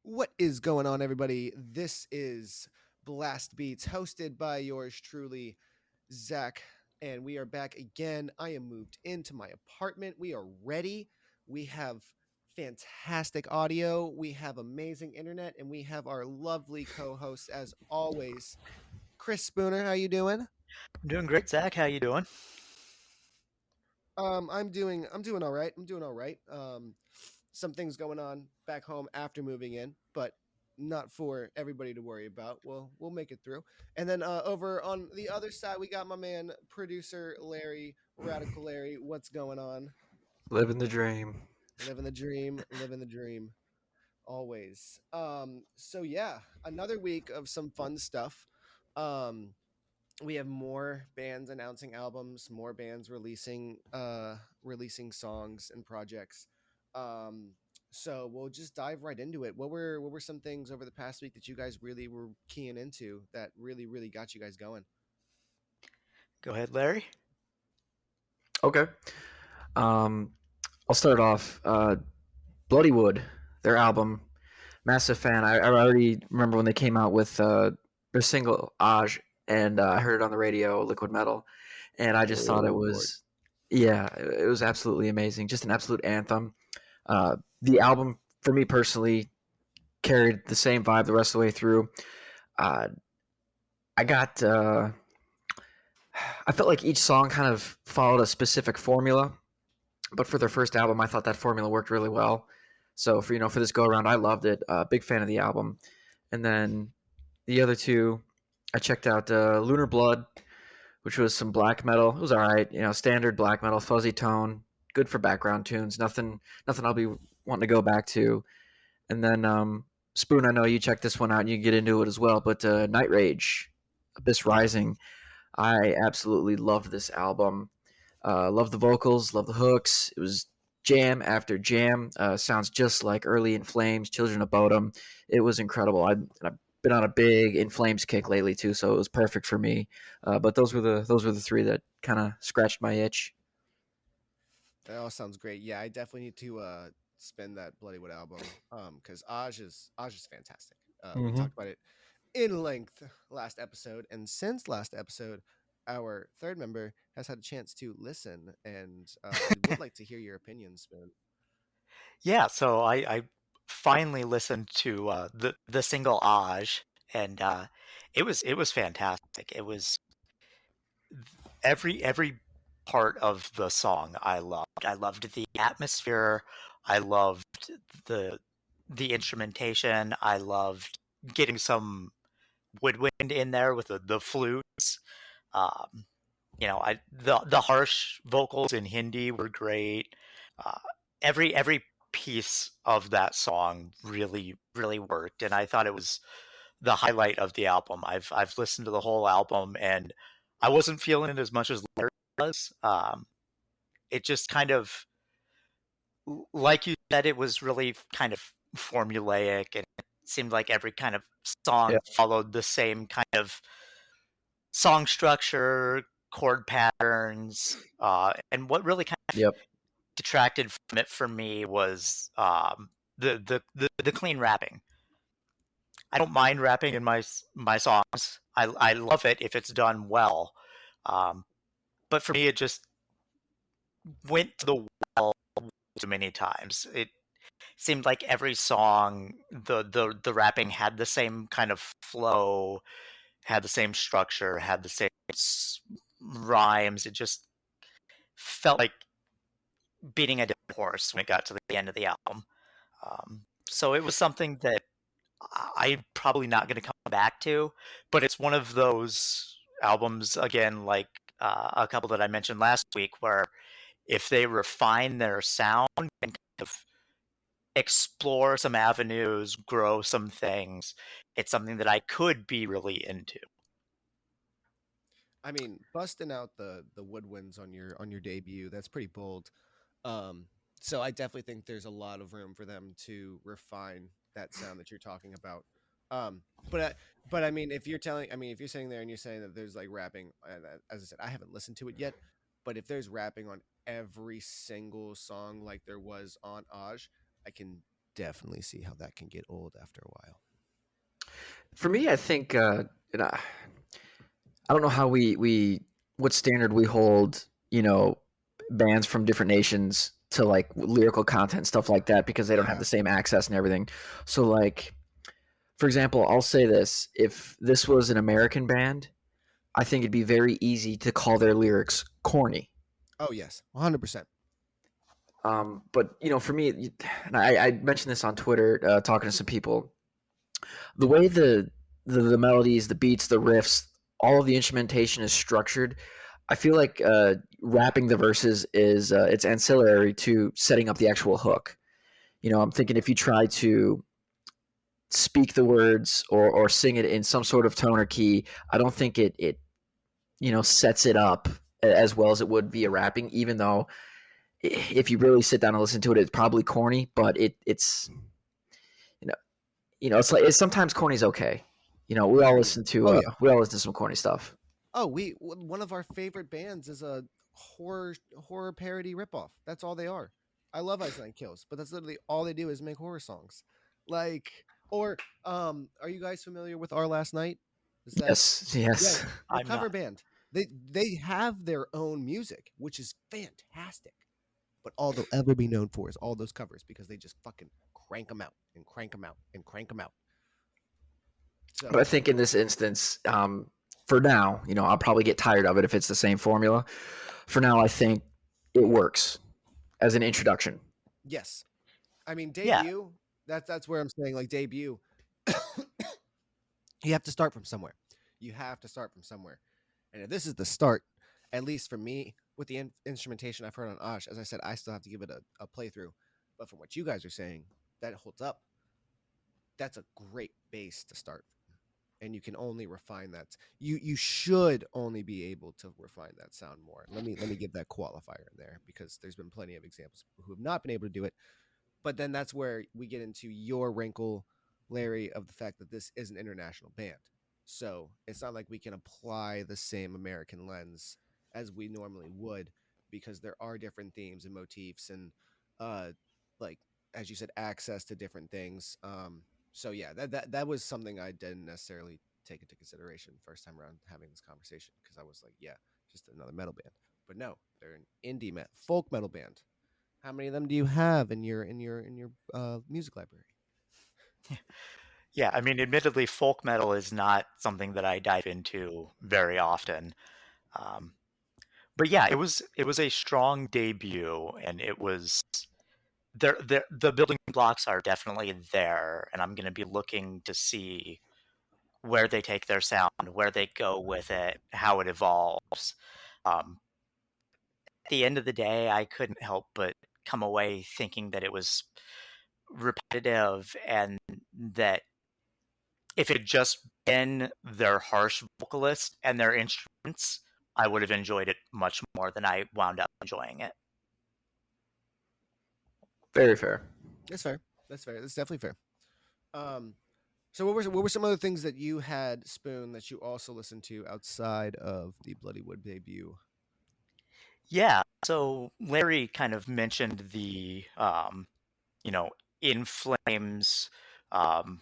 What is going on, everybody? This is Blast Beats, hosted by yours truly, Zach, and we are back again. I am moved into my apartment. We are ready. We have fantastic audio. We have amazing internet, and we have our lovely co-hosts as always. Chris Spooner, how you doing? I'm doing great, Zach. How you doing? I'm doing all right. I'm doing all right. Some things going on back home after moving in, but not for everybody to worry about. We'll make it through. And then over on the other side, we got my man producer Larry, Radical Larry. What's going on? Living the dream. Living the dream, living the dream. Always. So yeah, another week of some fun stuff. Um, we have more bands announcing albums, more bands releasing songs and projects. Um, so we'll just dive right into it. What were some things over the past week that you guys really were keying into that really got you guys going? Go ahead, Larry. Okay. Um, I'll start off. Bloodywood, their album. Massive fan. I already remember when they came out with their single Aj, and I heard it on the radio, Liquid Metal, and I just thought it Oh Lord. was, yeah, it was absolutely amazing. Just an absolute anthem. The album, for me personally, carried the same vibe the rest of the way through. Uh, I got. I felt like each song kind of followed a specific formula, but for their first album, I thought that formula worked really well. So for this go around, I loved it. Big fan of the album. And then the other two, I checked out Lunar Blood, which was some black metal. It was all right, standard black metal, fuzzy tone, good for background tunes. Nothing I'll be wanting to go back to. And then Spoon, I know you checked this one out and you get into it as well. But Night Rage, Abyss Rising, I absolutely loved this album. Love the vocals, love the hooks. It was jam after jam. Sounds just like early In Flames, Children of Bodom. It was incredible. I've been on a big In Flames kick lately too, so it was perfect for me. But those were the three that kind of scratched my itch. That all sounds great. Yeah, I definitely need to spin that Bloodywood album. Because Aj is fantastic. We Mm-hmm. talked about it in length last episode, and since last episode, our third member has had a chance to listen, and I would like to hear your opinions, Spoon. Yeah, so I finally listened to the single Aj, and it was fantastic. It was every part of the song I loved. I loved the atmosphere. I loved the the instrumentation. I loved getting some woodwind in there with the flutes. Um, the harsh vocals in Hindi were great. Uh, every piece of that song really worked, and I thought it was the highlight of the album. I've listened to the whole album, and I wasn't feeling it as much as Larry was. It just kind of, like you said, it was really kind of formulaic, and it seemed like every kind of Yeah. song followed the same kind of song structure, chord patterns, and what really kind of Yep. detracted from it for me was the clean rapping. I don't mind rapping in my songs. I love it if it's done well, um, but for me, it just went to the well too many times. It seemed like every song, the rapping had the same kind of flow, had the same structure, had the same rhymes. It just felt like beating a dead horse when it got to the end of the album. So it was something that I'm probably not going to come back to, but it's one of those albums again, like a couple that I mentioned last week, where if they refine their sound and kind of explore some avenues, grow some things, it's something that I could be really into. I mean, busting out the woodwinds on your debut, that's pretty bold. Um, so I definitely think there's a lot of room for them to refine that sound that you're talking about. Um, but I, but I mean, if you're sitting there and you're saying that there's like rapping, as I said, I haven't listened to it yet, but if there's rapping on every single song like there was on Aj, I can definitely see how that can get old after a while. For me, I think I don't know how we what standard we hold, bands from different nations to like lyrical content stuff like that because they don't have Yeah. the same access and everything. So like for example, I'll say this, if this was an American band, I think it'd be very easy to call their lyrics corny. Oh yes, 100%. But for me, and I mentioned this on Twitter, talking to some people, the way the melodies, the beats, the riffs, all of the instrumentation is structured. I feel like rapping the verses is it's ancillary to setting up the actual hook. I'm thinking if you try to speak the words or sing it in some sort of tone or key, I don't think it sets it up as well as it would via rapping. Even though if you really sit down and listen to it, it's probably corny, but it's it's like sometimes corny's okay. We all listen to Oh yeah. we all listen to some corny stuff. Oh, one of our favorite bands is a horror parody ripoff. That's all they are. I love Iceland Kills, but that's literally all they do is make horror songs. Like, or are you guys familiar with Our Last Night? Is that Yes, yes. they're a I'm cover not. band. They have their own music, which is fantastic. But all they'll ever be known for is all those covers because they just fucking crank them out and crank them out and crank them out. But I So think in this instance, for now, I'll probably get tired of it if it's the same formula. For now, I think it works as an introduction. yes, I mean Yeah, debut. That's where I'm saying like debut. You have to start from somewhere. You have to start from somewhere. And if this is the start, at least for me, with the instrumentation I've heard on Osh, as I said, I still have to give it a playthrough. But from what you guys are saying, that holds up. That's a great base to start from. And you can only refine that. You should only be able to refine that sound more. Let me give that qualifier in there because there's been plenty of examples who have not been able to do it. But then that's where we get into your wrinkle, Larry, of the fact that this is an international band. So it's not like we can apply the same American lens as we normally would because there are different themes and motifs and uh like as you said, access to different things. So yeah, that was something I didn't necessarily take into consideration first time around having this conversation because I was like, yeah, just another metal band. But no, they're an folk metal band. How many of them do you have in your music library? yeah. I mean, admittedly, folk metal is not something that I dive into very often. Um, but yeah, it was a strong debut, and it was the building blocks are definitely there, and I'm going to be looking to see where they take their sound, where they go with it, how it evolves. At the end of the day, I couldn't help but come away thinking that it was repetitive and that if it had just been their harsh vocalist and their instruments, I would have enjoyed it much more than I wound up enjoying it. Very fair. That's fair. That's fair. That's definitely fair. Um, so what were some other things that you had, Spoon, that you also listened to outside of the Bloody Wood debut? Yeah, so Larry kind of mentioned the you know, In Flames um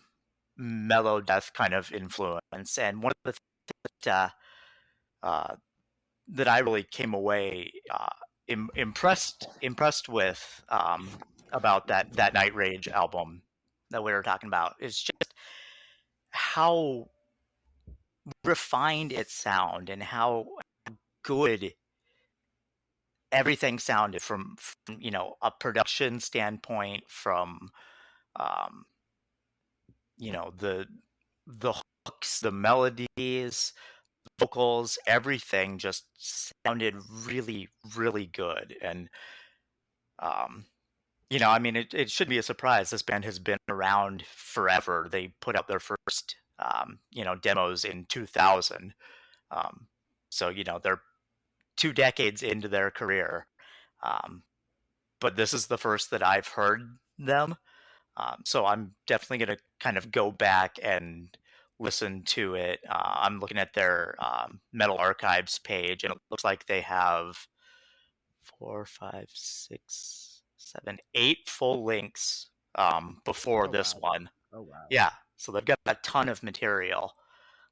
melodeath kind of influence, and one of the things uh, that I really came away impressed with about that Night Rage album that we were talking about is just how refined it sound and how good everything sounded from a production standpoint, from um, the hooks, the melodies, vocals, everything just sounded really, really good. And um, I mean, it should be a surprise. This band has been around forever. They put out their first demos in 2000. Um, so they're 2 decades into their career. Um, but this is the first that I've heard them. So I'm definitely going to kind of go back and listen to it. I'm looking at their Metal Archives page, and it looks like they have 4, 5, 6, 7, 8 full lengths before Oh this wow. one. Oh wow. Yeah, so they've got a ton of material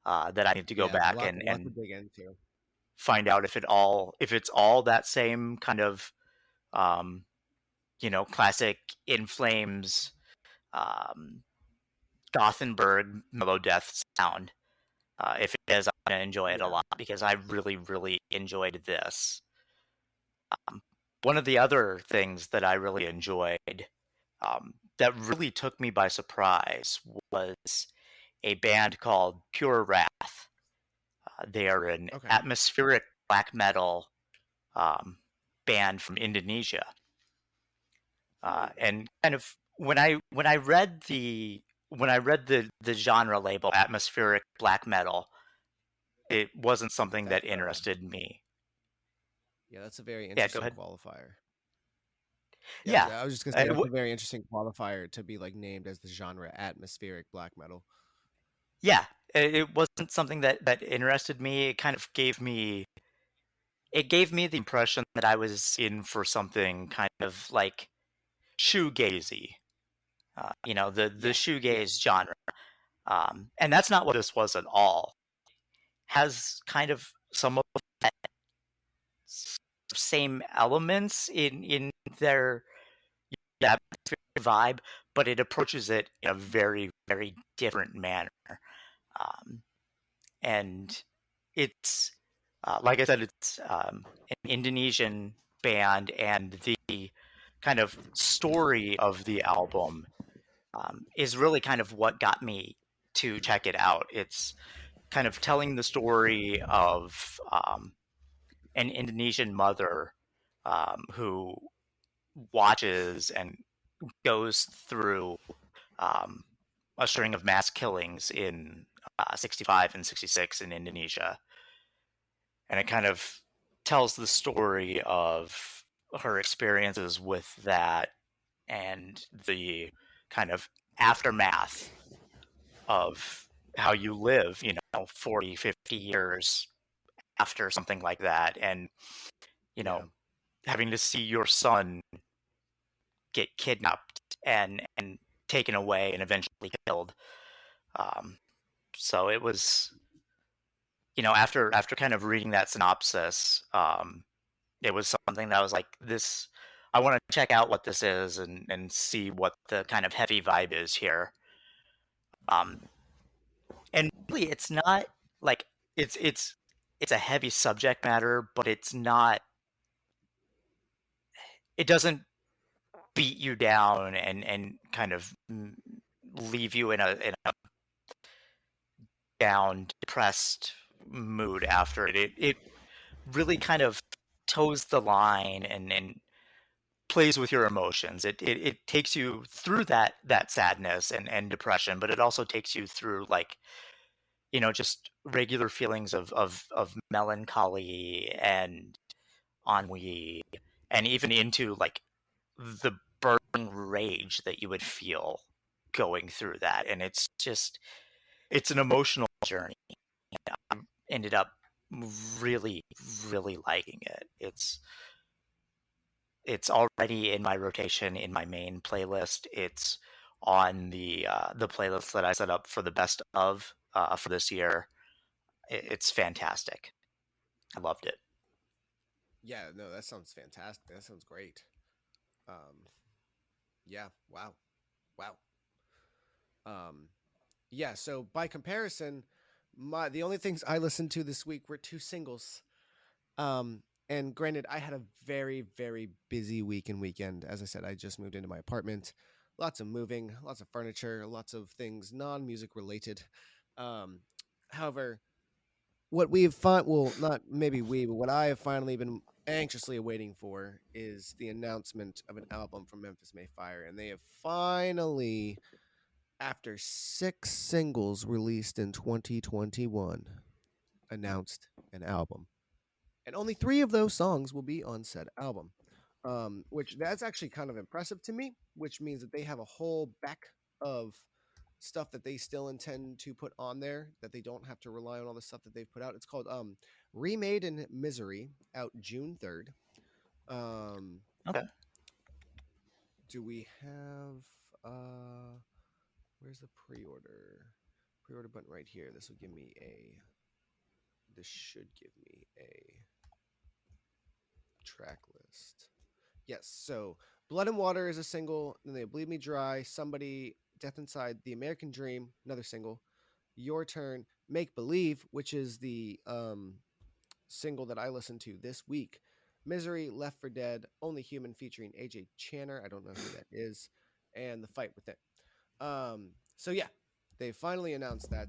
that I need to go Yeah, back lot to and dig into. find out if it's all that same kind of um, classic In Flames, um, Gothenburg melodeath sound. If it is, I'm gonna enjoy it a Yeah. lot because I really, really enjoyed this. Um, One of the other things that I really enjoyed, that really took me by surprise, was a band called Pure Wrath. They are an Okay. atmospheric black metal um, band from Indonesia, and kind of when I read the genre label atmospheric black metal, it wasn't something That's that interested me. yeah, that's a very Yeah, go interesting ahead. qualifier. Yeah, Yeah, I was just gonna uh, say that's w- a very interesting qualifier to be like named as the genre atmospheric black metal. yeah. It wasn't something that interested me. It gave me the impression that I was in for something kind of like shoegazy. The Yeah, yeah, shoegaze genre. And that's not what this was at all. Has kind of some of that same elements in their vibe, but it approaches it in a very, very different manner. Um, and it's like I said, it's an Indonesian band, and the kind of story of the album is really kind of what got me to check it out. It's kind of telling the story of an Indonesian mother who watches and goes through um, a string of mass killings in 65 and 66 in Indonesia. And it kind of tells the story of her experiences with that and the kind of aftermath of how you live, 40, 50 years after something like that. And, you yeah, know, having to see your son get kidnapped and taken away and eventually killed. Um, so it was, after kind of reading that synopsis, it was something that I was like, this. I want to check out what this is and see what the kind of heavy vibe is here. Um, and really, it's not like it's a heavy subject matter, but it's not. It doesn't beat you down and kind of leave you in a down, depressed mood after it. It really kind of toes the line and plays with your emotions. It takes you through that sadness and depression, but it also takes you through like just regular feelings of melancholy and ennui, and even into like the burning rage that you would feel going through that. And it's an emotional journey. I ended up really, really liking it. It's already in my rotation in my main playlist. It's on the playlist that I set up for the best of for this year. It's fantastic. I loved it. yeah. No, that sounds fantastic. That sounds great. Um, yeah. Wow. Wow. Um, yeah. So by comparison, the only things I listened to this week were two singles. Um, and granted, I had a very, very busy week and weekend. As I said, I just moved into my apartment. Lots of moving, lots of furniture, lots of things non-music related. Um, however, what we have well, not maybe we, but what I have finally been anxiously awaiting for is the announcement of an album from Memphis May Fire, and they have finally, after 6 singles released in 2021, announced an album, and only 3 of those songs will be on said album. Which that's actually kind of impressive to me, which means that they have a whole back of stuff that they still intend to put on there, that they don't have to rely on all the stuff that they've put out. It's called Remade in Misery, out June 3rd. Um, Okay. do we have Where's the pre-order? Pre-order button right here. This will give me a. This should give me a track list. Yes. So Blood and Water is a single. Then they Bleed Me Dry. Somebody. Death Inside. The American Dream. Another single. Your Turn. Make Believe, which is the single that I listened to this week. Misery, Left for Dead, Only Human featuring AJ Channer. I don't know who that is. And The Fight Within. So yeah, they finally announced that.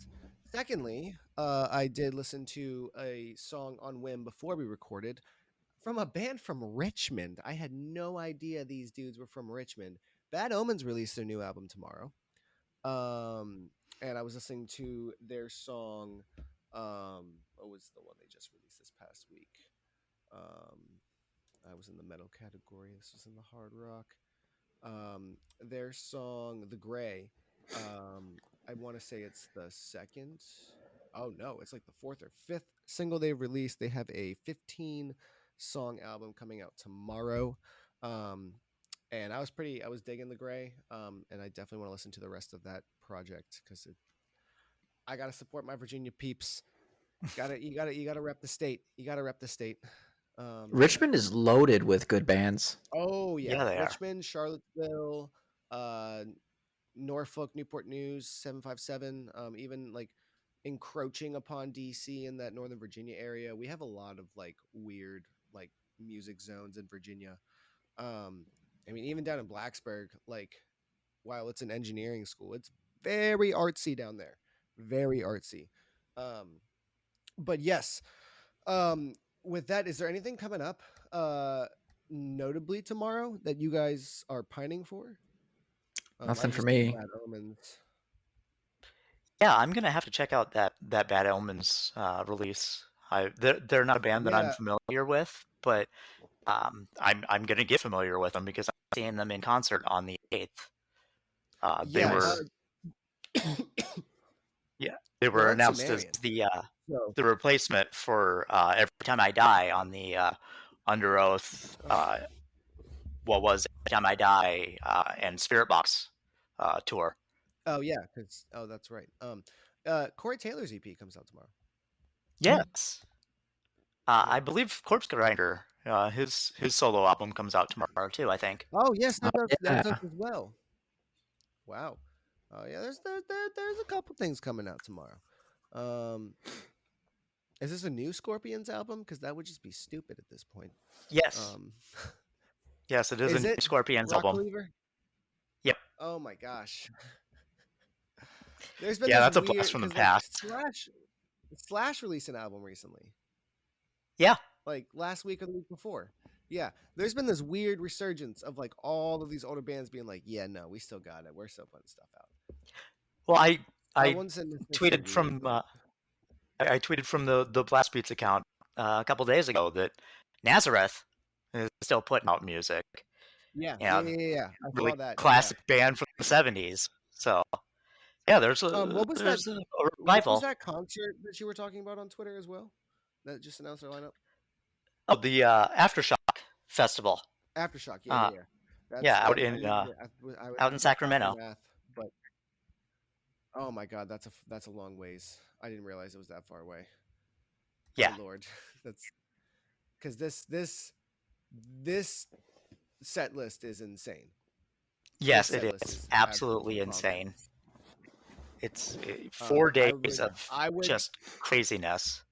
Secondly, I did listen to a song on whim before we recorded from a band from Richmond. I had no idea these dudes were from Richmond. Bad Omens released their new album tomorrow. And I was listening to their song. What was the one they just released this past week? I was in the metal category. This was in the hard rock. Their song "The Gray." I want to say it's the second. Oh no, it's like the fourth or fifth single they've released. They have a 15 song album coming out tomorrow. And I was digging The Gray. And I definitely want to listen to the rest of that project because I gotta support my Virginia peeps. You gotta rep the state. You gotta rep the state. Richmond is loaded with good bands. Oh yeah, Yeah, they are. Richmond, Charlottesville, Norfolk, Newport News, 757. Even like encroaching upon DC in that Northern Virginia area. We have a lot of like weird like music zones in Virginia. I mean, even down in Blacksburg, like while it's an engineering school, it's very artsy down there, very artsy. Um, but yes, with that, is there anything coming up notably tomorrow that you guys are pining for? I Nothing for just know me. Bad Omens. Yeah, I'm gonna have to check out that Bad Omens release. They're not a band that I'm Yeah, familiar with, but I'm gonna get familiar with them because I'm seeing them in concert on the 8th. They yeah. were Nice. yeah they They're were on announced as Sumerian. the So the replacement for Every Time I Die on the Under Oath. What was Every Time I Die and Spirit Box tour. oh yeah, because that's right. Corey Taylor's EP comes out tomorrow. Yes, Yeah. I believe Corpse Grinder. His solo album comes out tomorrow too. I think. Oh yes, Oh, that does yeah. as well. Wow. Oh yeah, there's a couple things coming out tomorrow. Um, is this a new Scorpions album? Because that would just be stupid at this point. Yes, Um, yes, it is a is new it Scorpions Rock album. Believer? Yep. Oh my gosh. There's been Yeah, this that's a weird blast from the because like past. Slash released an album recently, Yeah. like last week or the week before. Yeah, there's been this weird resurgence of like all of these older bands being like, yeah, no, we still got it. We're still putting stuff out. Well, I I wouldn't say tweeted weird, from but I tweeted from the Blast Beats account a couple days ago that Nazareth is still putting out music. Yeah, yeah. I really saw that. Yeah. classic band from the '70s. So yeah, What was that? there's a What was revival. that concert that you were talking about on Twitter as well? That just announced their lineup. Oh, the Aftershock Festival. Aftershock. Yeah, Uh, yeah, yeah. That's yeah, out I in need to. I would out have in to stop the Sacramento. math, but oh my god, that's a long ways. I didn't realize it was that far away. My Yeah. lord, that's because this set list is insane. This Yes, it set list is is absolutely absolutely insane. bonkers. It's 4 days of I would just craziness.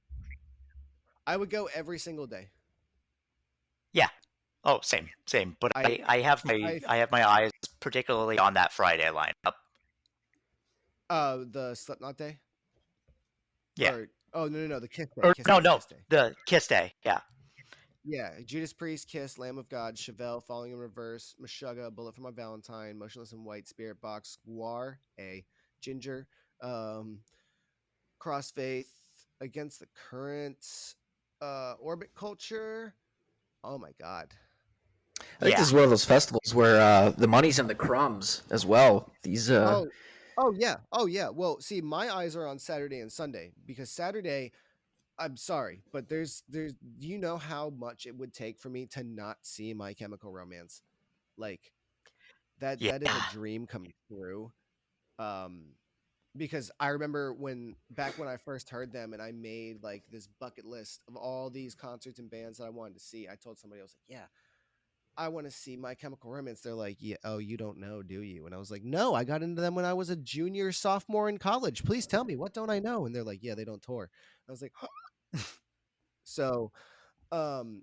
I would go every single day. Yeah. Oh, same. But I I have my eyes particularly on that Friday lineup. the Slipknot day Yeah. or oh no the Or no, Kiss Day. the Kiss Day. Yeah. Yeah, Judas Priest, Kiss, Lamb of God, Chevelle, Falling in Reverse, Meshuggah, Bullet for My Valentine, Motionless in White, Spirit Box, Guar, Ginger, um, Crossfaith, Against the Current, Orbit Culture. Oh my God. I think Yeah. this is one of those festivals where the money's in the crumbs as well. These Oh yeah. Well, see, my eyes are on Saturday and Sunday because Saturday, I'm sorry, but there's do you know how much it would take for me to not see My Chemical Romance? Like That is a Yeah. dream come true. Um, because I remember back when I first heard them and I made like this bucket list of all these concerts and bands that I wanted to see. I told somebody, I was like, yeah, I want to see My Chemical Romance. They're like, yeah, oh, you don't know, do you? And I was like, no, I got into them when I was a junior, sophomore in college. Please tell me, what don't I know? And they're like, yeah, they don't tour. I was like, so um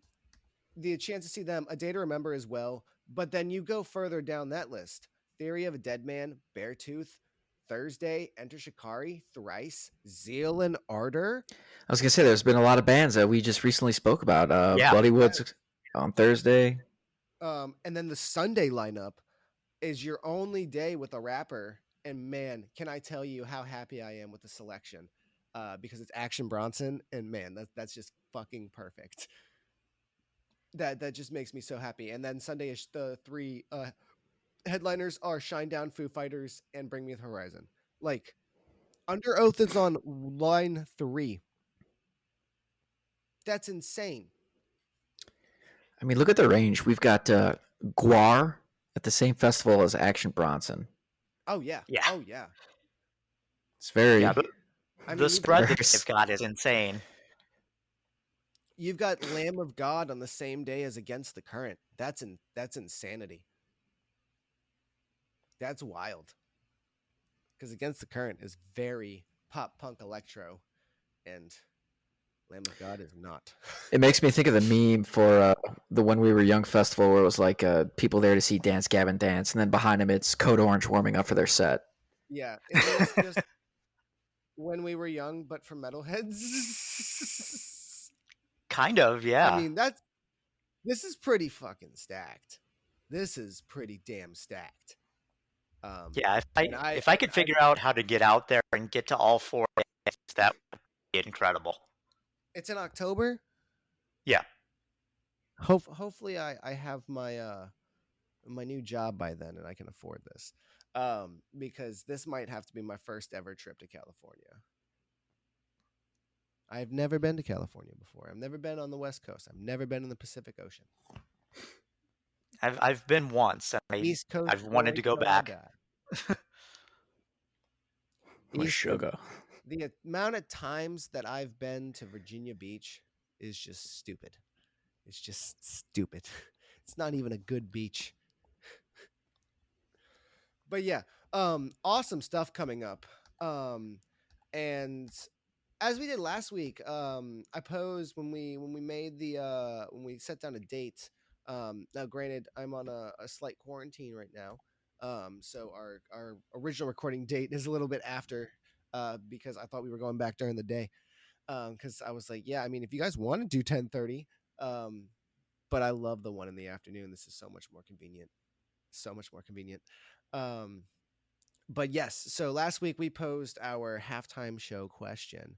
the chance to see them, A Day to Remember as well. But then you go further down that list. Theory of a Dead Man, Beartooth, Thursday, Enter Shikari, Thrice, Zeal and Ardor. I was gonna say there's been a lot of bands that we just recently spoke about. Yeah. Bloodywood's on Thursday. And then the Sunday lineup is your only day with a rapper. And man, can I tell you how happy I am with the selection? Because it's Action Bronson, and man, that's just fucking perfect. That just makes me so happy. And then Sunday is the three headliners are Shinedown, Foo Fighters, and Bring Me the Horizon. Like, Under Oath is on line 3. That's insane. I mean, look at the range. We've got Guar at the same festival as Action Bronson. Oh yeah. Yeah. Oh yeah. It's very. Yeah, the spread that very- they've got is insane. You've got Lamb of God on the same day as Against the Current. That's insanity. That's wild. Because Against the Current is very pop punk electro, and Lamb of God is not. It makes me think of the meme for the When We Were Young festival where it was like people there to see Dance Gavin Dance, and then behind him it's Code Orange warming up for their set. Yeah, it's just When We Were Young, but for metalheads. Kind of, yeah. I mean, this is pretty fucking stacked. This is pretty damn stacked. Yeah, if I could figure out how to get out there and get to all 4 days, that would be incredible. It's in October. Yeah. Hopefully I have my my new job by then and I can afford this. Because this might have to be my first ever trip to California. I've never been to California before. I've never been on the West Coast. I've never been in the Pacific Ocean. I've been once, and East Coast. I've wanted to go back. Sugar. The amount of times that I've been to Virginia Beach is just stupid. It's just stupid. It's not even a good beach. But yeah, awesome stuff coming up. And as we did last week, I posed when we made the when we set down a date. Now, granted, I'm on a slight quarantine right now, so our original recording date is a little bit after, because I thought we were going back during the day. Because I was like, yeah, I mean, if you guys want to do 10:30, but I love the one in the afternoon. This is so much more convenient. So much more convenient. But yes, so last week we posed our halftime show question,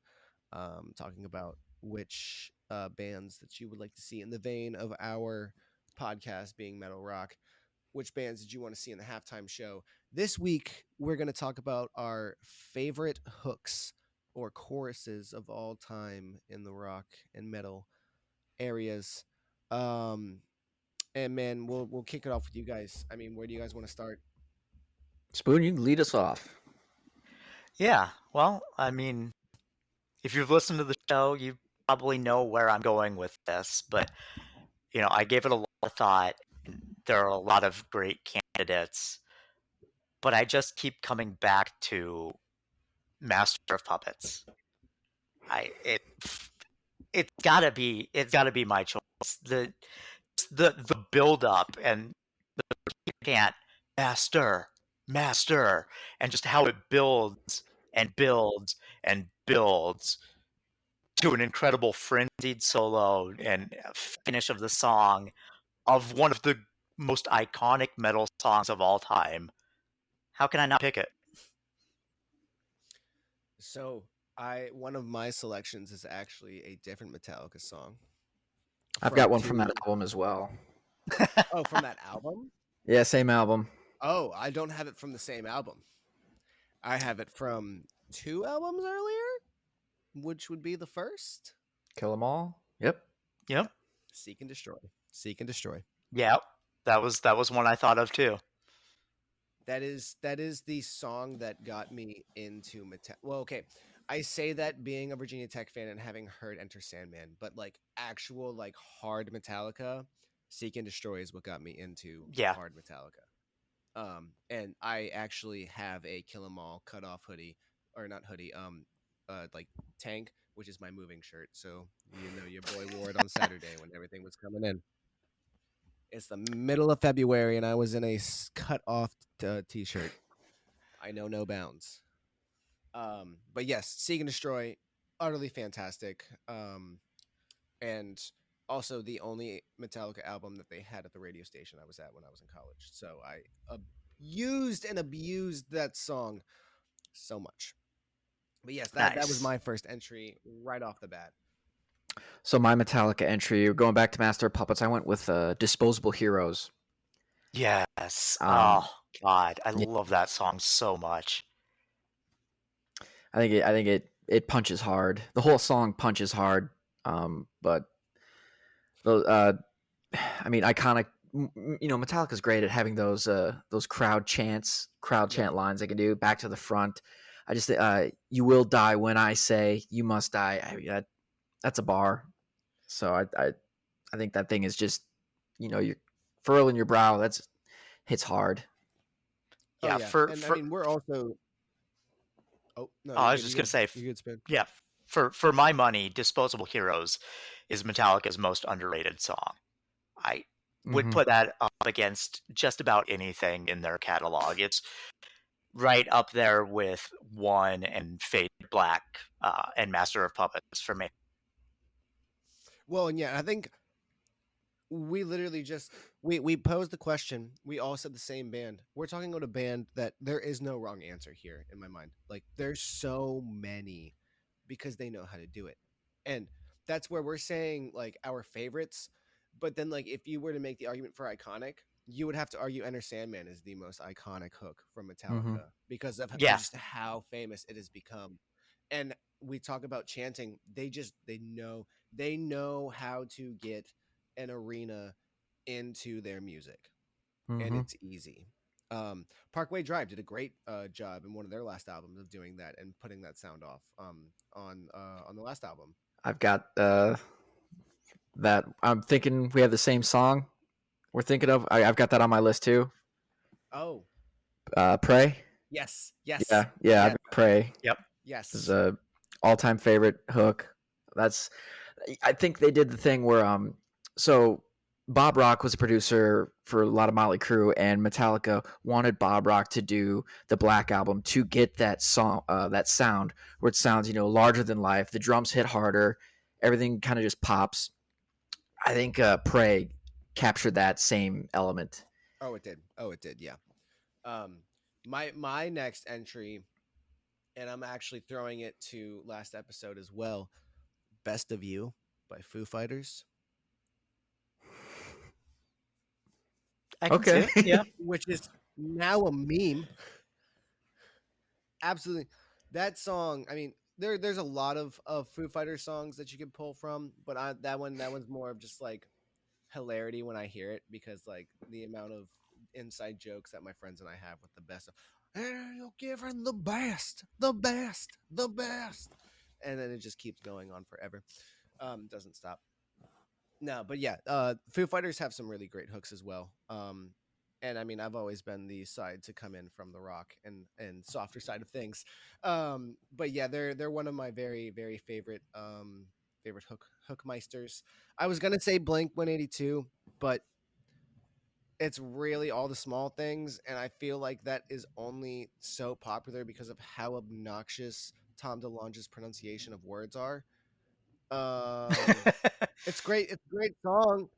talking about which bands that you would like to see in the vein of our podcast being metal rock. Which bands did you want to see in the halftime show? This week, we're going to talk about our favorite hooks or choruses of all time in the rock and metal areas. And man, we'll kick it off with you guys. I mean, where do you guys want to start? Spoon, you can lead us off. Yeah, well, I mean, if you've listened to the show, you probably know where I'm going with this, but, I gave it a lot of thought. There are a lot of great candidates, but I just keep coming back to Master of Puppets. It's gotta be my choice. The build up and the chant master, and just how it builds and builds and builds to an incredible frenzied solo and finish of the song of one of the most iconic metal songs of all time. How can I not pick it? So one of my selections is actually a different Metallica song. I've got one from that album as well. Oh, from that album? Yeah, same album. Oh, I don't have it from the same album. I have it from 2 albums earlier, which would be the first. Kill 'Em All. Yep. Seek and Destroy. Seek and Destroy. Yeah, that was one I thought of too. That is the song that got me into Metallica. Well, okay, I say that being a Virginia Tech fan and having heard Enter Sandman, but like actual like hard Metallica, Seek and Destroy is what got me into Yeah, hard Metallica. And I actually have a Kill 'Em All cut off hoodie, or not hoodie, like tank, which is my moving shirt. So you know your boy wore it on Saturday when everything was coming in. It's the middle of February, and I was in a cut off t-shirt. I know no bounds. But yes, Seek and Destroy, utterly fantastic. And also the only Metallica album that they had at the radio station I was at when I was in college. So I used and abused that song so much. But yes, that was nice. my first entry right off the bat. So my Metallica entry, going back to Master of Puppets, I went with Disposable Heroes. Yes. Um, Oh God, I yeah, love that song so much. I think it punches hard. The whole song punches hard. But I mean, iconic. You know, Metallica's great at having those crowd chant Yep. lines they can do. Back to the front. I just you will die when I say you must die. I mean, that's a bar. So I think that thing is just, you know, you're furrowing your brow. That's hits hard. Oh Yeah, yeah. for And I for mean, we're also. Oh no, oh, you're I was good. just You're gonna good. say, You're good, Spin. yeah, for my money, Disposable Heroes is Metallica's most underrated song. I would Mm-hmm. put that up against just about anything in their catalog. It's right up there with One and Fade Black and Master of Puppets for me. Well, and yeah, I think we literally just we posed the question. We all said the same band. We're talking about a band that there is no wrong answer here in my mind. Like there's so many because they know how to do it. And that's where we're saying like our favorites. But then like if you were to make the argument for iconic, you would have to argue Enter Sandman is the most iconic hook from Mm-hmm. Metallica because of Yeah, just how famous it has become. And we talk about chanting, they know how to get an arena into their music, and Mm-hmm. it's easy. Parkway Drive did a great job in one of their last albums of doing that and putting that sound off on the last album. I've got that. I'm thinking we have the same song. We're thinking of. I've got that on my list too. Oh, Pray. yes, Yeah, yes, yeah. I've yes, got Pray. yep. This is yes. a all-time favorite hook. That's. I think they did the thing where so Bob Rock was a producer for a lot of Motley Crue, and Metallica wanted Bob Rock to do the Black Album to get that song, that sound where it sounds, you know, larger than life. The drums hit harder, everything kind of just pops. I think Pray captured that same element. Oh, it did. Oh, it did. Yeah. Um, my next entry, and I'm actually throwing it to last episode as well. Best of You by Foo Fighters, I can see Okay. it. Yeah. which is now a meme. Absolutely, that song. I mean, there's a lot of Foo Fighters songs that you could pull from, but that one's more of just like hilarity when I hear it because like the amount of inside jokes that my friends and I have with the best of, and you'll give her the best, the best, the best, and then it just keeps going on forever. Doesn't stop. No, but yeah, Foo Fighters have some really great hooks as well. And I mean, I've always been the side to come in from the rock and softer side of things. But yeah, they're one of my very favorite favorite hookmeisters. I was gonna say Blink 182, but it's really all the small things, and I feel like that is only so popular because of how obnoxious Tom DeLonge's pronunciation of words are. Um, it's great. It's a great song,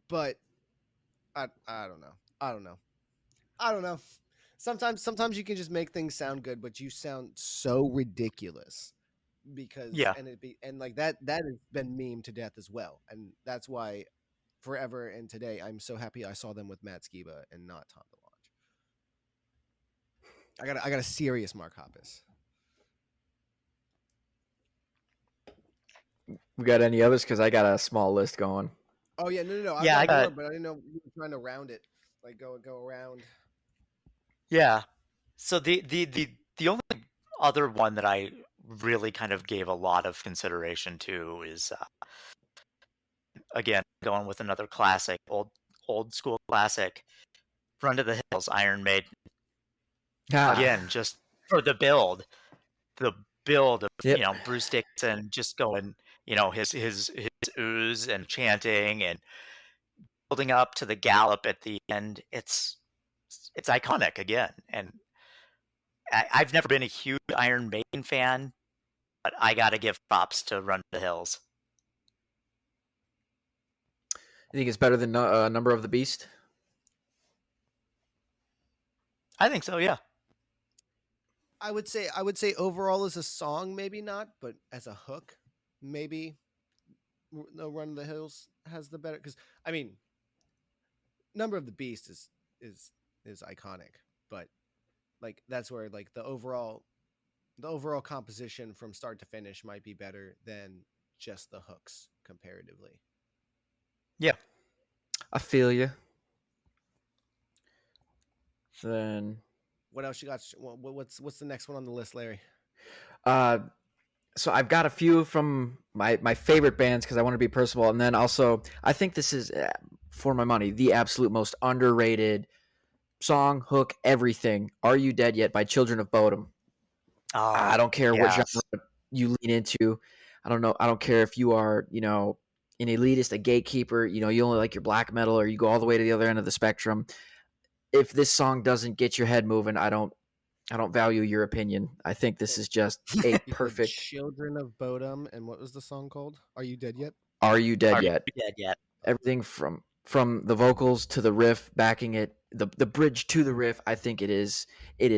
but I don't know. I don't know. I don't know. Sometimes you can just make things sound good, but you sound so ridiculous because Yeah. and like that has been meme to death as well, and that's why forever and today I'm so happy I saw them with Matt Skiba and not Tom DeLonge. I got a serious Mark Hoppus. We got any others? Because I got a small list going. Oh yeah, no. I've Yeah, got I more, got but I didn't know you were trying to round it, like go around. Yeah. So the only other one that I really kind of gave a lot of consideration to is again going with another classic, old school classic, Run to the Hills, Iron Maiden. Ah, Again, just for the build of yep. Bruce Dickinson just going his ooze and chanting and building up to the gallop at the end. It's iconic again, and I've never been a huge Iron Maiden fan, but I got to give props to Run to the Hills. You think it's better than Number of the Beast? I think so, yeah. I would say overall as a song, maybe not, but as a hook, maybe No Run of the Hills has the better. Because I mean, Number of the Beast is is iconic, but like that's where like the overall composition from start to finish might be better than just the hooks comparatively. Yeah. I feel you. Then, What else you got? What's the next one on the list, Larry? uh, so I've got a few from my favorite bands because I want to be personal, and then also I think this is for my money the absolute most underrated song, hook, everything. Are You Dead Yet by Children of Bodom. Oh, I don't care what genre yes. you lean into. I don't know. I don't care if you are, an elitist, a gatekeeper, you only like your black metal or you go all the way to the other end of the spectrum. If this song doesn't get your head moving, I don't value your opinion. I think this is just a You said perfect Children of Bodom, and what was the song called? Are You Dead Yet? Are You Dead Are you Yet? dead yet? Everything from the vocals to the riff backing it, the bridge to the riff, I think it is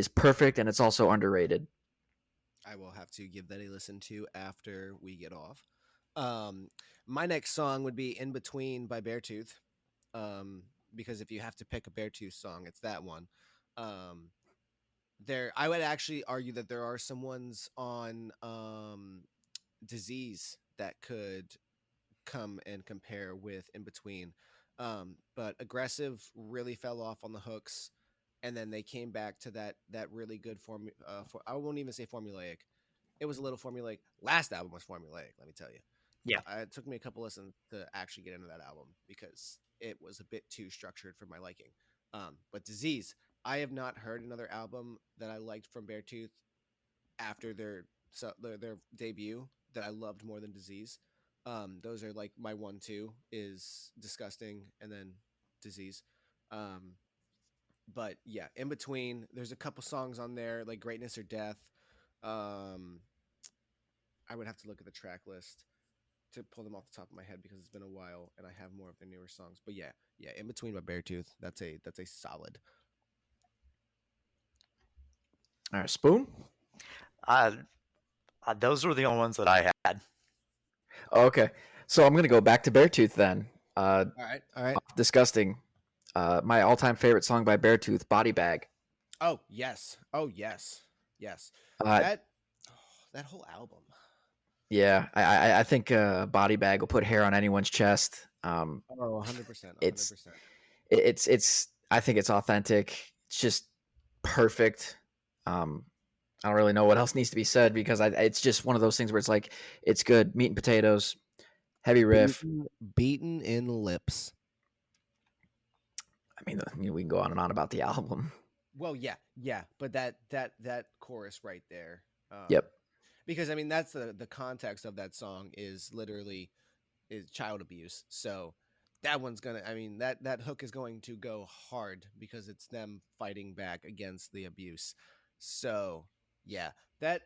perfect and it's also underrated. I will have to give that a listen to after we get off. Um, my next song would be "In Between" by Beartooth, um, because if you have to pick a Beartooth song, it's that one. Um, I would actually argue that there are some ones on Disease that could come and compare with In Between. But Aggressive really fell off on the hooks, and then they came back to that really good form. For I won't even say formulaic. It was a little formulaic. Last album was formulaic. Let me tell you. Yeah. It took me a couple listens to actually get into that album because it was a bit too structured for my liking. But Disease, I have not heard another album that I liked from Beartooth after their debut that I loved more than Disease. Those are like my 1-2 is Disgusting and then Disease. Um, but yeah, in between, there's a couple songs on there like Greatness or Death. Um, I would have to look at the track list to pull them off the top of my head because it's been a while and I have more of their newer songs. But yeah, in between by Beartooth, that's a solid. All right, Spoon. Uh, those were the only ones that I had. Okay, so I'm gonna go back to Beartooth then. All right. Disgusting. My all-time favorite song by Beartooth, Body Bag. Oh yes, yes. Uh, That that whole album. yeah, I think Body Bag will put hair on anyone's chest. Oh, 100%, It's 100%. it's I think it's authentic. It's just perfect. I don't really know what else needs to be said because it's just one of those things where it's like it's good meat and potatoes, heavy riff. Beaten in lips. I mean, we can go on and on about the album. Well, yeah, but that chorus right there. Yep. Because I mean that's the context of that song is literally is child abuse. So that one's gonna I mean that hook is going to go hard because it's them fighting back against the abuse. So yeah, that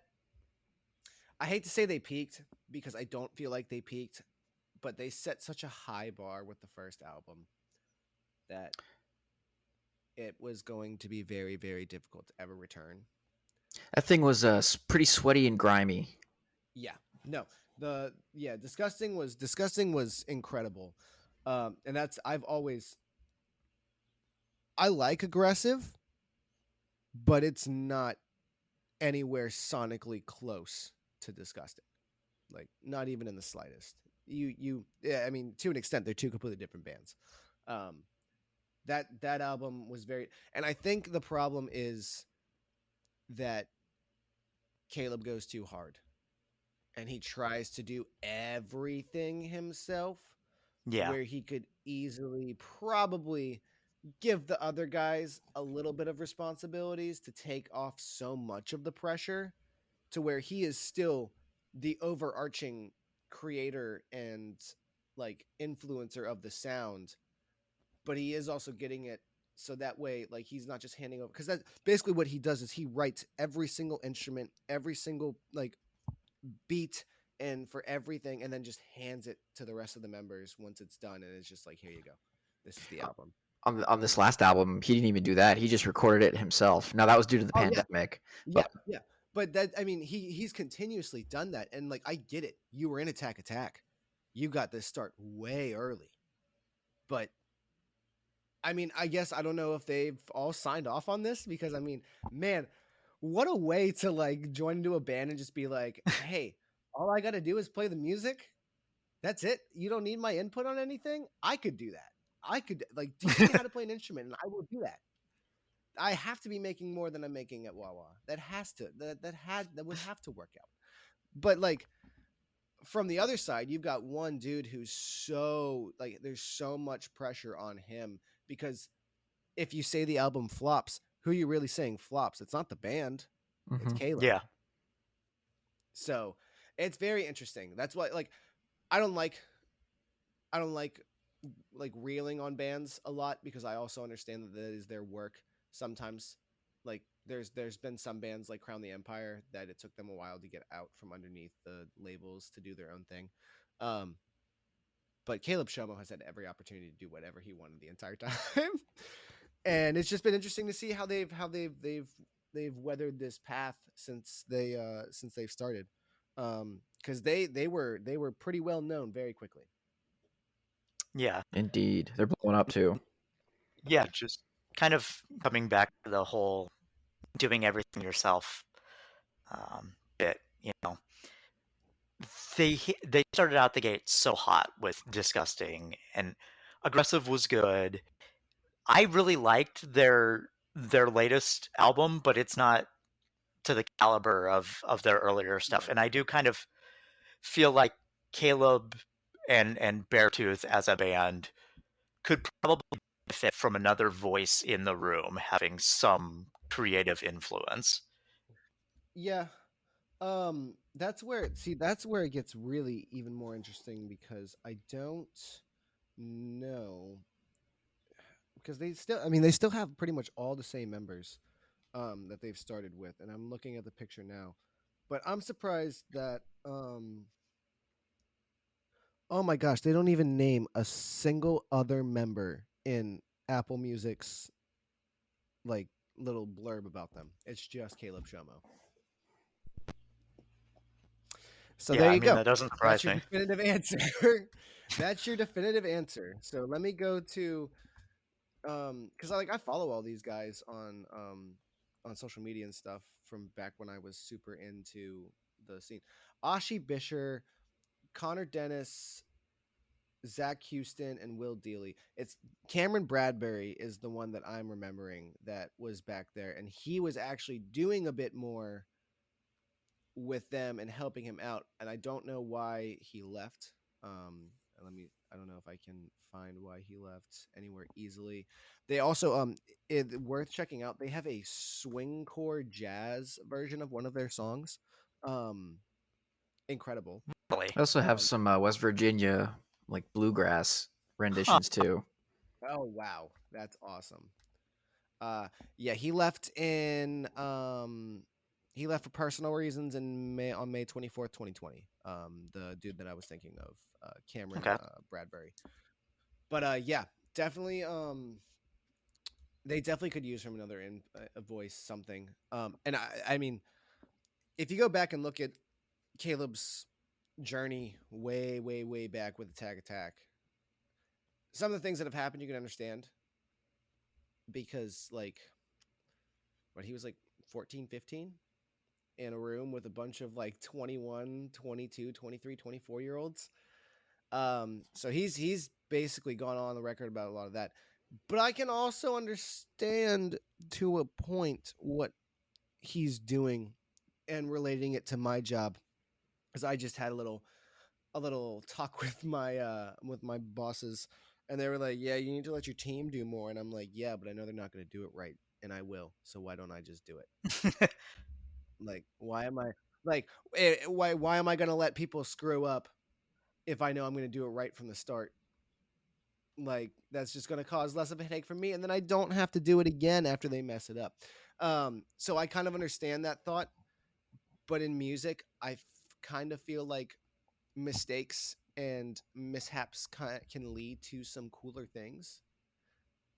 I hate to say they peaked because I don't feel like they peaked, but they set such a high bar with the first album that it was going to be very, very difficult to ever return. That thing was pretty sweaty and grimy. Yeah, no, disgusting was incredible, and that's I like aggressive, but it's not anywhere sonically close to disgusting, like not even in the slightest. Yeah, I mean to an extent they're two completely different bands, um, That album was very, and I think the problem is that Caleb goes too hard and he tries to do everything himself Yeah. where he could easily probably give the other guys a little bit of responsibilities to take off so much of the pressure to where he is still the overarching creator and like influencer of the sound, but he is also getting it so that way like he's not just handing over, because that's basically what he does is he writes every single instrument, every single like beat, and for everything, and then just hands it to the rest of the members once it's done, and it's just like, here you go, this is the album. On this last album, he didn't even do that. He just recorded it himself. Now that was due to the Oh yeah, pandemic, yeah, but yeah. But that, I mean, he's continuously done that, and like I get it. You were in Attack, you got this start way early, but I mean, I guess I don't know if they've all signed off on this, because I mean, man, what a way to like join into a band and just be like, hey, all I got to do is play the music. That's it. You don't need my input on anything. I could do that. I could like teach me how to play an instrument, and I will do that. I have to be making more than I'm making at Wawa. That has to that would have to work out. But like from the other side, you've got one dude who's so like there's so much pressure on him, because if you say the album flops, who are you really saying flops? It's not the band, it's Caleb. Yeah. So it's very interesting. That's why like I don't like I don't like reeling on bands a lot, because I also understand that that is their work. Sometimes like there's been some bands like Crown the Empire that it took them a while to get out from underneath the labels to do their own thing. Um, but Caleb Shomo has had every opportunity to do whatever he wanted the entire time. And it's just been interesting to see how they've weathered this path since they've started. Because they were pretty well known very quickly. Yeah. indeed, they're blowing up too. Yeah. Just kind of coming back to the whole doing everything yourself bit, you know. They started out the gate so hot with Disgusting, and Aggressive was good. I really liked their latest album, but it's not to the caliber of their earlier stuff. Right. And I do kind of feel like Caleb and Beartooth as a band could probably benefit from another voice in the room having some creative influence. Yeah. That's where it gets really even more interesting, because I don't know, because they still have pretty much all the same members that they've started with, and I'm looking at the picture now. But I'm surprised that oh my gosh, they don't even name a single other member in Apple Music's like little blurb about them. It's just Caleb Shomo. So Yeah, there I you mean, go. that doesn't That's surprise your me. definitive answer. That's your definitive answer. So let me go to because I follow all these guys on social media and stuff from back when I was super into the scene. Ashi Bisher, Connor Dennis, Zach Houston, and Will Dealey. It's Cameron Bradbury is the one that I'm remembering that was back there, and he was actually doing a bit more with them and helping him out. And I don't know why he left. I don't know if I can find why he left anywhere easily. They also worth checking out. They have a swingcore jazz version of one of their songs. Um, incredible. Really? I also have Um, some West Virginia like bluegrass Huh. renditions too. oh wow, that's awesome. Yeah, he left he left for personal reasons in May 24th, 2020. The dude that I was thinking of, Cameron Okay. Bradbury. But yeah, definitely they definitely could use from another a voice something. And I mean, if you go back and look at Caleb's journey way back with Attack, some of the things that have happened you can understand, because like what he was like 14, 15 in a room with a bunch of like 21, 22, 23, 24 year olds. So he's basically gone on the record about a lot of that. But I can also understand to a point what he's doing and relating it to my job, because I just had a little talk with my bosses, and they were like, "Yeah, you need to let your team do more." And I'm like, "Yeah, but I know they're not going to do it right, and I will. So why don't I just do it? Like, why am I why am I going to let people screw up if I know I'm going to do it right from the start? Like, that's just going to cause less of a headache for me, and then I don't have to do it again after they mess it up." So I kind of understand that thought, but in music, kind of feel like mistakes and mishaps can lead to some cooler things.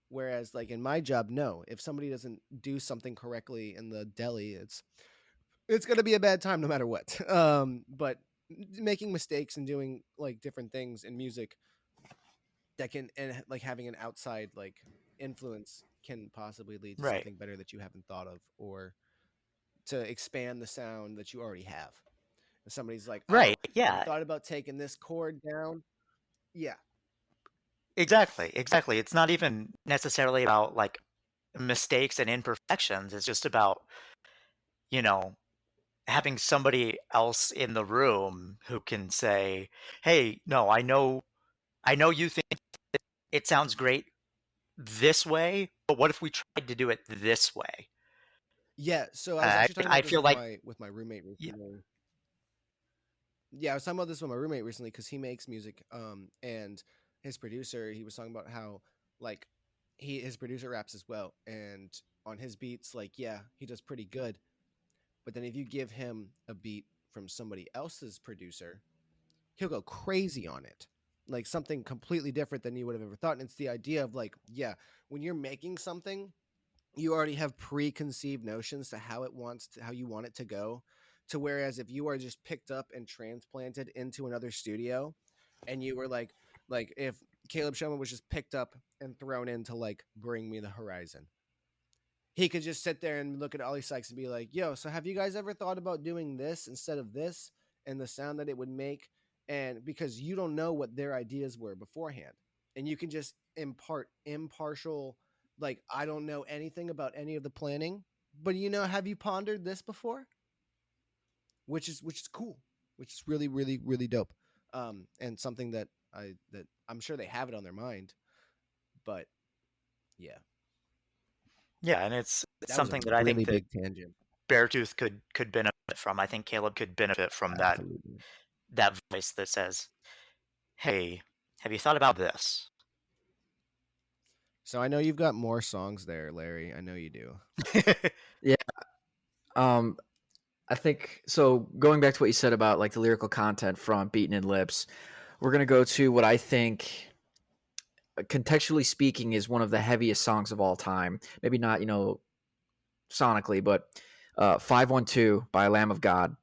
Whereas, like in my job, no, if somebody doesn't do something correctly in the deli, it's gonna be a bad time no matter what. But making mistakes and doing like different things in music that can, and like having an outside like influence, can possibly lead to Right. something better that you haven't thought of, or to expand the sound that you already have. If somebody's like, Right. "Oh, have you Yeah. thought about taking this chord down?" Yeah, Exactly. Exactly. It's not even necessarily about like mistakes and imperfections. It's just about, you know, having somebody else in the room who can say, "Hey, no, I know you think it sounds great this way, but what if we tried to do it this way?" yeah. So I was actually talking I about this feel like, with my roommate yeah, recently. Yeah, I was talking about this with my roommate recently because he makes music. And his producer, he was talking about how like his producer raps as well, and on his beats, like yeah, he does pretty good. But then if you give him a beat from somebody else's producer, he'll go crazy on it, like something completely different than you would have ever thought. And it's the idea of like, yeah, when you're making something, you already have preconceived notions to how you want it to go, to whereas if you are just picked up and transplanted into another studio, and you were like if Caleb Showman was just picked up and thrown into like Bring Me the Horizon, he could just sit there and look at Ollie Sykes and be like, "Yo, so have you guys ever thought about doing this instead of this, and the sound that it would make?" And because you don't know what their ideas were beforehand, and you can just impart impartial, like, I don't know anything about any of the planning, but have you pondered this before? Which is cool, which is really really really dope, and something that I'm sure they have it on their mind, but yeah, yeah, and it's that was a something that I think really that big tangent. Beartooth could benefit from. I think Caleb could benefit from Absolutely. that voice that says, "Hey, have you thought about this?" So I know you've got more songs there, Larry. I know you do. Yeah. Um, I think so. Going back to what you said about like the lyrical content from Beaten in Lips, we're gonna go to what I think, contextually speaking, is one of the heaviest songs of all time. Maybe not, sonically, but 512 by Lamb of God,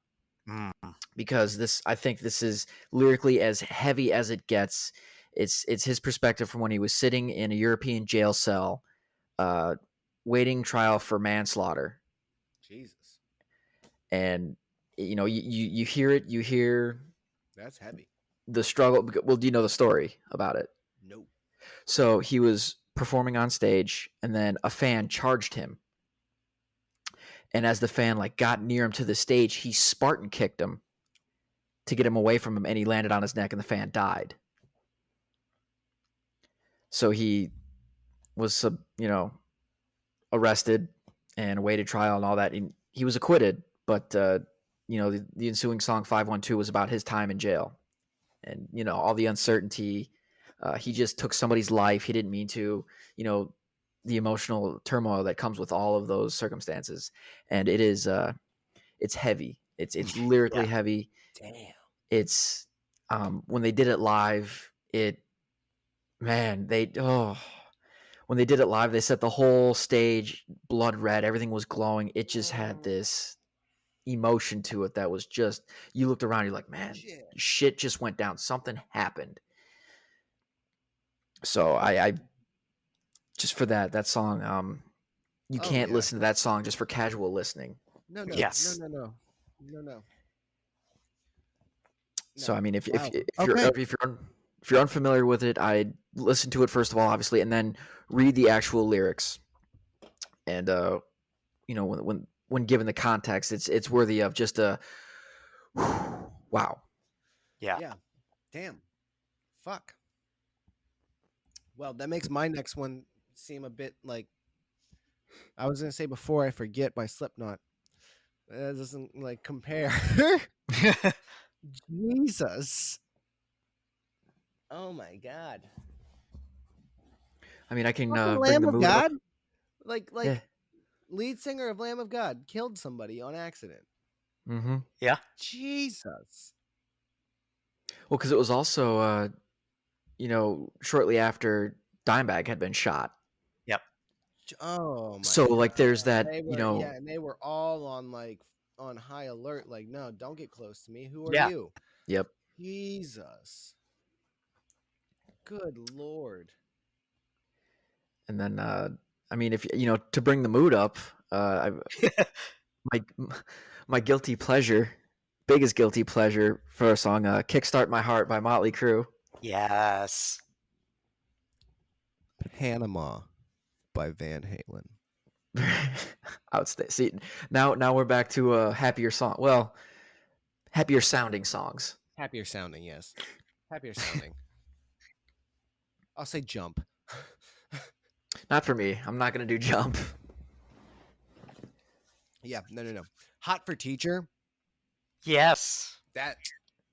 Mm, because I think this is lyrically as heavy as it gets. It's his perspective from when he was sitting in a European jail cell, uh, waiting trial for manslaughter. Jesus, And you hear it, you hear that's heavy. the struggle. Well, do you know the story about it? Nope. So he was performing on stage, and then a fan charged him, and as the fan like got near him to the stage, he Spartan kicked him to get him away from him, and he landed on his neck, and the fan died. So he was arrested and awaited trial and all that, and he was acquitted. But the ensuing song 512 was about his time in jail, and all the uncertainty. He just took somebody's life. He didn't mean to. The emotional turmoil that comes with all of those circumstances, and it's heavy. It's lyrically yeah. heavy. Damn. It's when they did it live, man, when they did it live, they set the whole stage blood red. Everything was glowing. It just had this emotion to it that was just, you looked around, you're like, man, Shit. shit just went down. Something happened. So I just for that song, you Oh can't yeah. listen to that song just for casual listening. No, no, no, Yes. no, no, no, no, So no. I mean, if Wow. if you're Okay. if you're if you're unfamiliar with it, I'd listen to it first of all, obviously, and then read the actual lyrics. And when given the context, it's worthy of just a wow. Yeah. Damn. Fuck. Well, that makes my next one seem a bit like I was gonna say before I forget by Slipknot. That doesn't like compare. Jesus. Oh my god. I mean, I can Fucking bring Lamb the of mood up. God? Like Yeah. lead singer of Lamb of God killed somebody on accident. Mm-hmm. Yeah. Jesus. Well, because it was also, shortly after Dimebag had been shot. Yep. Oh my So, like, god. there's that, They were and they were all on like on high alert, like, no, don't get close to me. Who are Yeah. you? Yep. Jesus. Good Lord. And then, I mean, if to bring the mood up, my my guilty pleasure, biggest guilty pleasure for a song, "Kickstart My Heart" by Motley Crue. Yes. Panama by Van Halen. Outstay. See, now we're back to a happier song. Well, happier sounding songs. Happier sounding, yes. Happier sounding. I'll say Jump. Not for me. I'm not gonna do Jump. Yeah, no. Hot for Teacher. Yes. That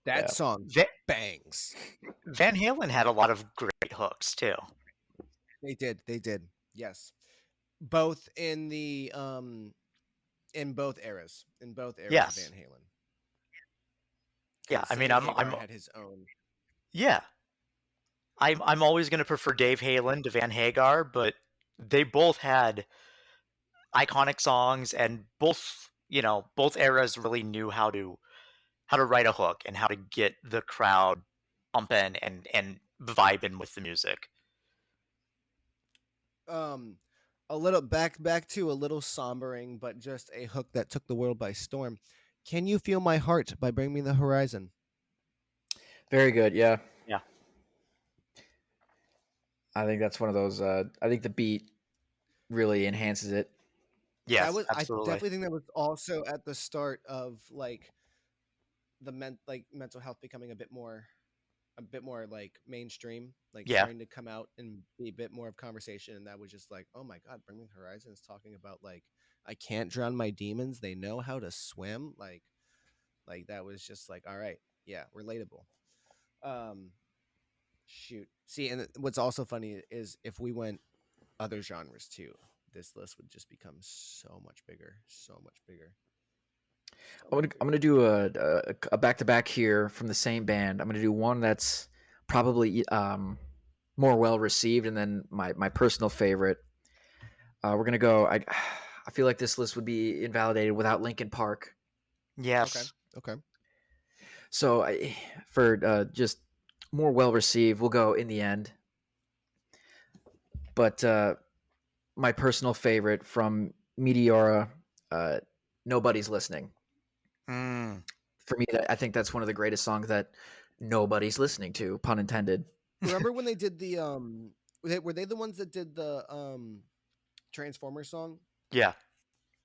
Yeah. song bangs. Van Halen had a lot of great hooks too. They did. Yes. Both in the in both eras. In both eras Yes. of Van Halen. Yeah, I mean, Sammy I'm Hagar had his own. yeah. I'm always going to prefer Dave Halen to Van Hagar, but they both had iconic songs, and both eras really knew how to write a hook and how to get the crowd pumping and vibing with the music. A little back to a little sombering, but just a hook that took the world by storm. Can You Feel My Heart by Bring Me the Horizon? Very good. Yeah. Yeah. I think that's one of those. I think the beat really enhances it. Yes, I absolutely. definitely think that was also at the start of like the mental health becoming a bit more like mainstream, like Yeah. starting to come out and be a bit more of conversation. And that was just like, oh my god, Bring Me the Horizon is talking about like I can't drown my demons. They know how to swim. Like that was just like, all right, yeah, relatable. Shoot. See, and what's also funny is if we went other genres too, this list would just become so much bigger, so much bigger. I'm gonna do a back to back here from the same band. I'm gonna do one that's probably more well received, and then my personal favorite. We're gonna go. I feel like this list would be invalidated without Linkin Park. Yes. Okay. So for just more well received, we'll go In the End. But my personal favorite from Meteora, Nobody's Listening. Mm. For me, I think that's one of the greatest songs that nobody's listening to, pun intended. Remember when they did the were they the ones that did the Transformers song? Yeah.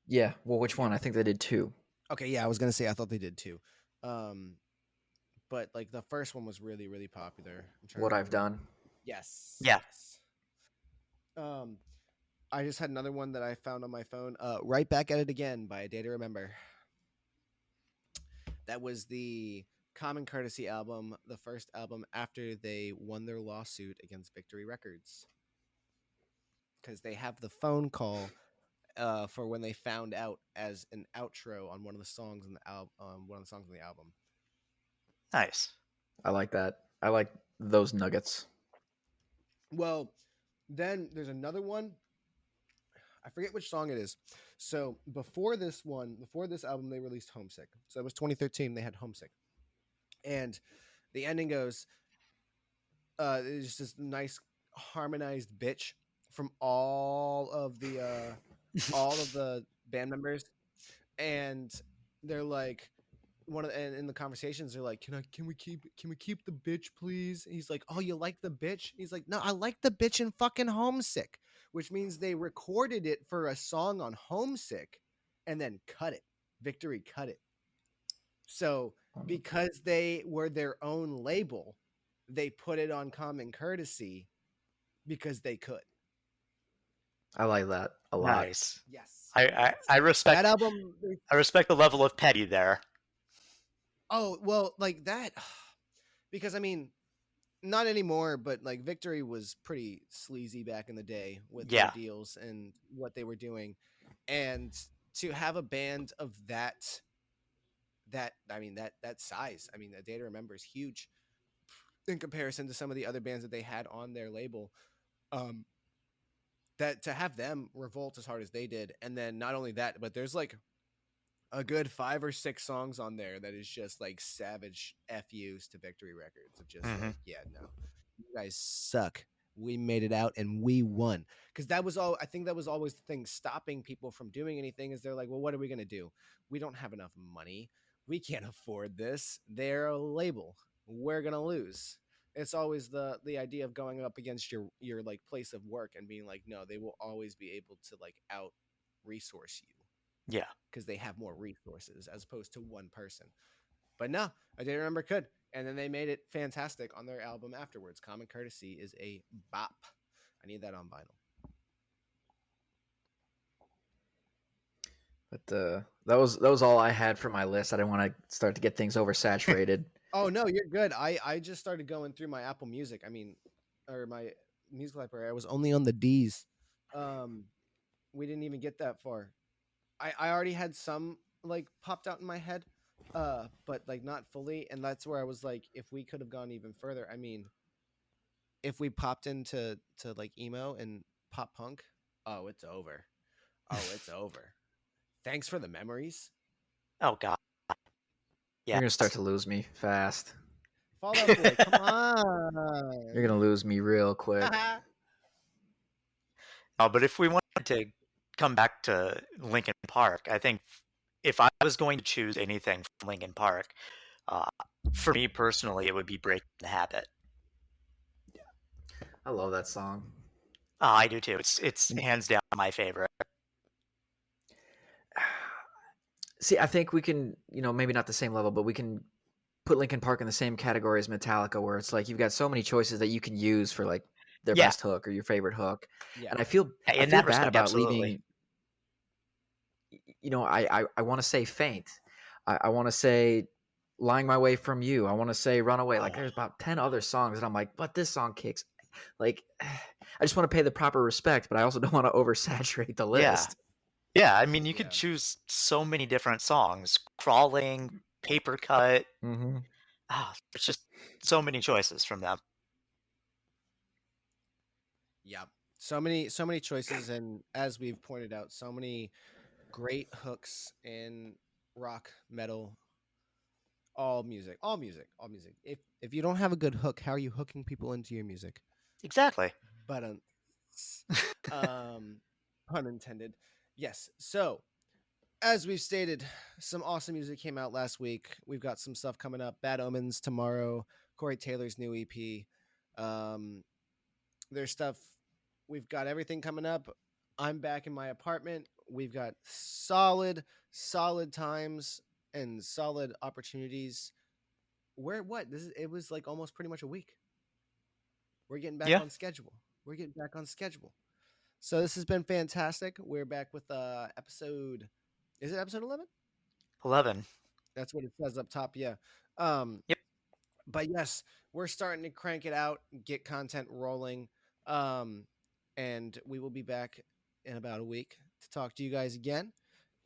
Yeah. Well, which one? I think they did two. Okay, yeah, I was gonna say I thought they did too. But like the first one was really, really popular. What I've Done. Yes. Yeah. Yes. I just had another one that I found on my phone. Right Back at It Again by A Day to Remember. That was the Common Courtesy album, the first album after they won their lawsuit against Victory Records. Because they have the phone call for when they found out as an outro on one of the songs in the album. Nice. I like that. I like those nuggets. Well, then there's another one. I forget which song it is. So before this album, they released Homesick. So it was 2013. They had Homesick, and the ending goes, it's just this nice harmonized bitch from all of the band members, and they're like and in the conversations they're like, can we keep the bitch, please? And he's like, oh, you like the bitch? He's like, no, I like the bitch in fucking Homesick, which means they recorded it for a song on Homesick and then cut it. Victory cut it. So because they were their own label, they put it on Common Courtesy because they could. I like that a lot. Nice. Yes. I that respect album. I respect the level of petty there. Oh well, like that, because I mean, not anymore, but like Victory was pretty sleazy back in the day with their Yeah. deals and what they were doing, and to have a band of that I mean that size, I mean, A Day to Remember is huge in comparison to some of the other bands that they had on their label. That to have them revolt as hard as they did, and then not only that, but there's like a good 5 or 6 songs on there that is just like savage FUs to Victory Records of just like, yeah, no, you guys suck. We made it out and we won. Because that was all, I think that was always the thing stopping people from doing anything, is they're like, well, what are we going to do? We don't have enough money. We can't afford this. They're a label. We're going to lose. It's always the idea of going up against your like place of work and being like, no, they will always be able to like out resource you Yeah. because they have more resources as opposed to one person. But no, I didn't remember could. And then they made it fantastic on their album afterwards. Common Courtesy is a bop. I need that on vinyl. But that was all I had for my list. I didn't want to start to get things oversaturated. Oh no, you're good. I just started going through my Apple Music. I mean, or my music library. I was only on the D's. We didn't even get that far. I already had some like popped out in my head, but like not fully. And that's where I was like, if we could have gone even further. I mean, if we popped into like emo and pop punk, oh, it's over. Oh, it's over. Thanks for the memories. Oh God. Yeah. You're gonna start to lose me fast. Fall Out Boy, come on. You're gonna lose me real quick. But if we wanted to come back to Linkin Park, I think if I was going to choose anything from Linkin Park, for me personally, it would be Breaking the Habit. I love that song. I do too. It's hands down my favorite. See, I think we can, maybe not the same level, but we can put Linkin Park in the same category as Metallica, where it's like you've got so many choices that you can use for like their best hook or your favorite hook. Yeah. And I feel that bad about absolutely. leaving. I want to say Faint. I want to say Lying My Way From You. I want to say Runaway. Like there's about 10 other songs that I'm like, but this song kicks. Like, I just want to pay the proper respect, but I also don't want to oversaturate the list. Yeah, I mean, you could choose so many different songs. Crawling, Paper Cut. Mm-hmm. There's just so many choices from them. Yeah. So many choices, and as we've pointed out, so many great hooks in rock, metal, all music. If you don't have a good hook, how are you hooking people into your music? Exactly. But pun intended. Yes. So, as we've stated, some awesome music came out last week. We've got some stuff coming up. Bad Omens tomorrow. Corey Taylor's new EP. There's stuff. We've got everything coming up. I'm back in my apartment. We've got solid times and solid opportunities. It was like almost pretty much a week. We're getting back on schedule. So this has been fantastic. We're back with episode. Is it episode 11? 11. That's what it says up top. Yeah. Yep. But yes, we're starting to crank it out, get content rolling. And we will be back in about a week to talk to you guys again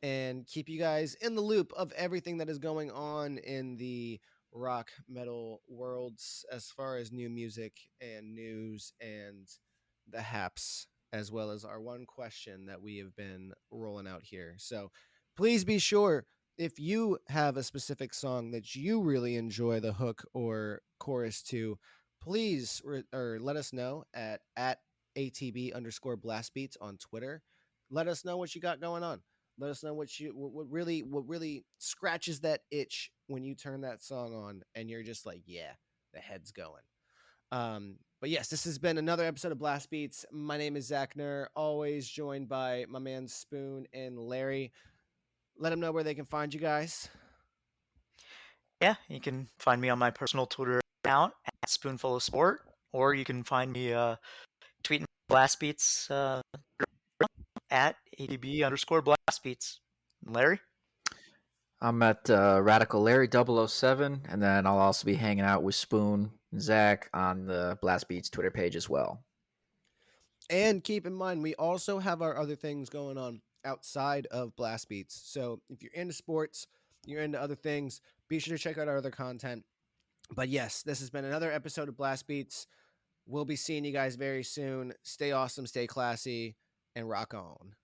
and keep you guys in the loop of everything that is going on in the rock metal worlds as far as new music and news and the haps, as well as our one question that we have been rolling out here. So please be sure, if you have a specific song that you really enjoy the hook or chorus to, please or let us know at ATB_blastbeats on Twitter. Let us know what you got going on. Let us know what really scratches that itch when you turn that song on and you're just like, yeah, the head's going. But yes, this has been another episode of Blast Beats. My name is Zach Nur, always joined by my man Spoon and Larry. Let them know where they can find you guys. Yeah, you can find me on my personal Twitter account at Spoonful of Sport, or you can find me tweeting Blast Beats at ADB_Blast Larry? I'm at Radical Larry 007, and then I'll also be hanging out with Spoon and Zach on the Blast Beats Twitter page as well. And keep in mind, we also have our other things going on outside of Blast Beats. So if you're into sports, you're into other things, be sure to check out our other content. But yes, this has been another episode of Blast Beats. We'll be seeing you guys very soon. Stay awesome, stay classy, and rock on.